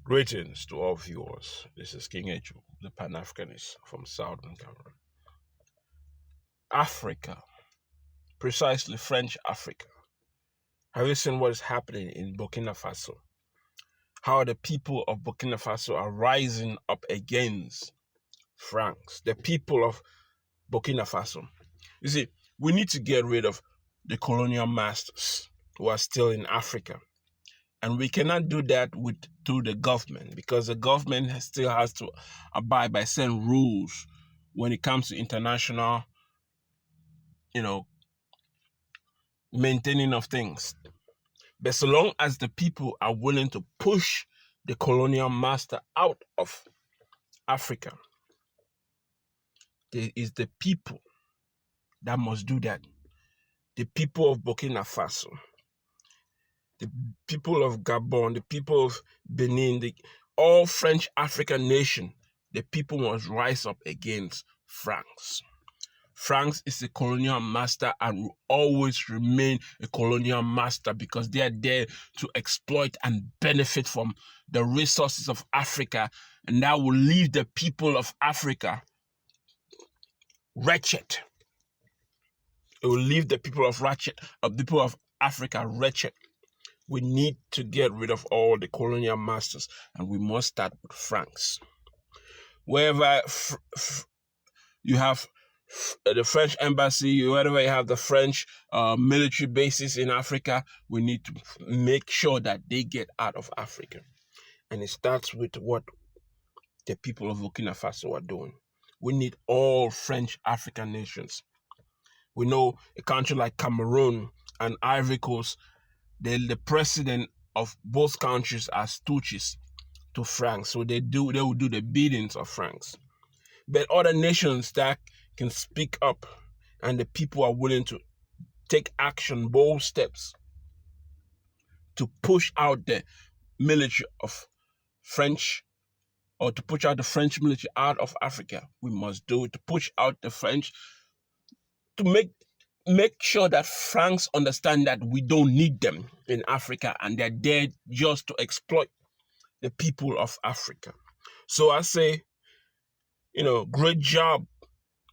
Greetings to all viewers. This is King Ejo, the Pan-Africanist from Southern Cameroon. Africa, precisely French Africa. Have you seen what is happening in Burkina Faso? How the people of Burkina Faso are rising up against France, the people of Burkina Faso. You see, we need to get rid of the colonial masters who are still in Africa. And we cannot do that through the government, because the government still has to abide by certain rules when it comes to international, maintaining of things. But so long as the people are willing to push the colonial master out of Africa, it is the people that must do that. The people of Burkina Faso, the people of Gabon, the people of Benin, all French African nation, the people must rise up against France. France is a colonial master and will always remain a colonial master, because they are there to exploit and benefit from the resources of Africa, and that will leave the people of Africa wretched. It will leave the people of Africa wretched. We need to get rid of all the colonial masters, and we must start with France. Wherever you have the French embassy, wherever you have the French military bases in Africa, we need to make sure that they get out of Africa. And it starts with what the people of Burkina Faso are doing. We need all French African nations. We know a country like Cameroon and Ivory Coast, the president of both countries are stooges to France, so they will do the biddings of France. But other nations that can speak up and the people are willing to take action, bold steps to push out the military of French, or to push out the French military out of Africa. We must do it to push out the French, to make sure that France understand that we don't need them in Africa and they're there just to exploit the people of Africa. So I say, great job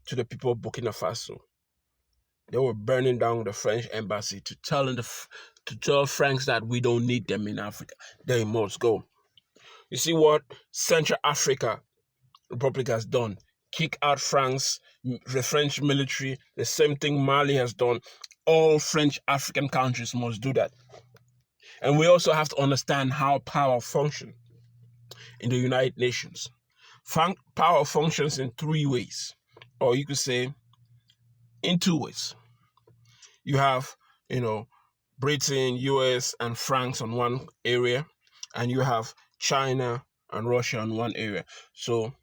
to the people of Burkina Faso. They were burning down the French embassy to tell France that we don't need them in Africa. They must go. You see what Central Africa Republic has done? Kick out France, the French military. The same thing Mali has done. All French African countries must do that. And we also have to understand how power functions in the United Nations. Power functions in three ways, or you could say in two ways. You have, Britain, US, and France on one area, and you have China and Russia on one area. So,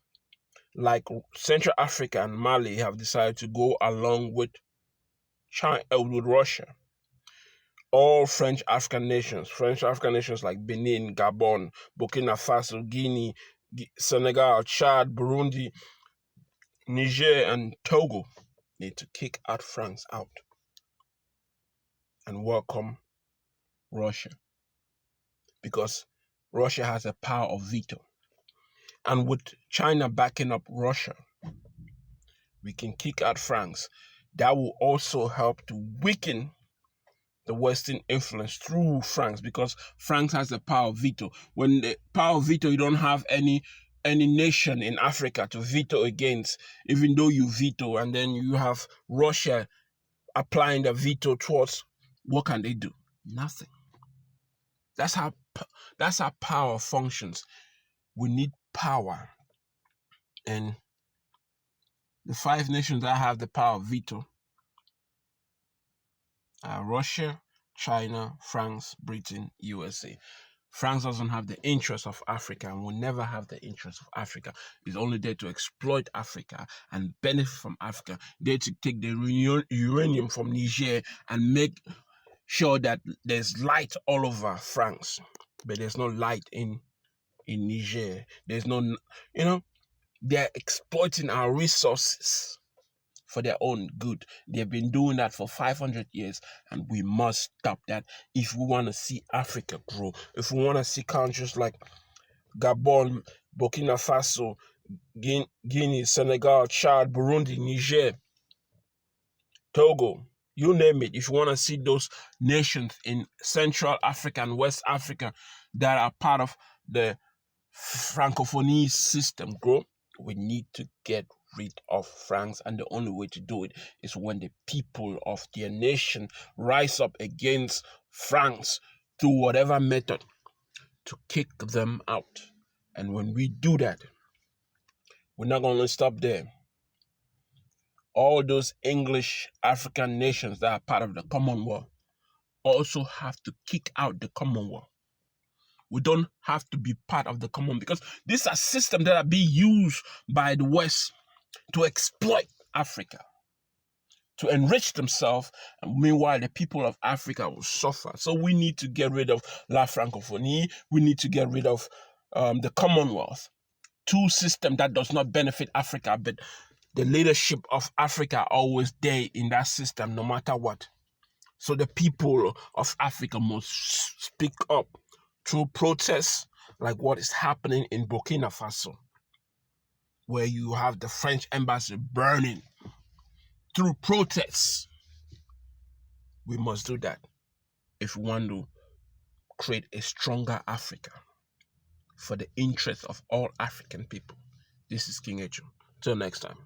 like Central Africa and Mali have decided to go along with with Russia. All French African nations like Benin, Gabon, Burkina Faso, Guinea, Senegal, Chad, Burundi, Niger, and Togo need to kick out France out and welcome Russia, because Russia has a power of veto. And with China backing up Russia, we can kick out France. That will also help to weaken the Western influence through France, because France has the power of veto. When the power of veto, you don't have any nation in Africa to veto against, even though you veto, and then you have Russia applying the veto towards, what can they do? Nothing. That's how power functions. We need power. And the five nations that have the power of veto are Russia, China, France, Britain, USA. France doesn't have the interest of Africa and will never have the interest of Africa. It's only there to exploit Africa and benefit from Africa. There to take the uranium from Niger and make sure that there's light all over France. But there's no light in Niger. There's no, they're exploiting our resources for their own good. They've been doing that for 500 years, and we must stop that if we want to see Africa grow. If we want to see countries like Gabon, Burkina Faso, Guinea, Senegal, Chad, Burundi, Niger, Togo, you name it. If you want to see those nations in Central Africa and West Africa that are part of the Francophonie system grow, we need to get rid of France, and the only way to do it is when the people of their nation rise up against France through whatever method to kick them out. And when we do that, we're not going to stop there. All those English African nations that are part of the Commonwealth also have to kick out the Commonwealth. We don't have to be part of the Commonwealth because these are systems that are being used by the West to exploit Africa, to enrich themselves, and meanwhile the people of Africa will suffer. So we need to get rid of La Francophonie. We need to get rid of the Commonwealth. Two systems that does not benefit Africa, but the leadership of Africa always there in that system, no matter what. So the people of Africa must speak up through protests, like what is happening in Burkina Faso, where you have the French embassy burning. Through protests, we must do that if we want to create a stronger Africa for the interest of all African people. This is King Ejo. Till next time.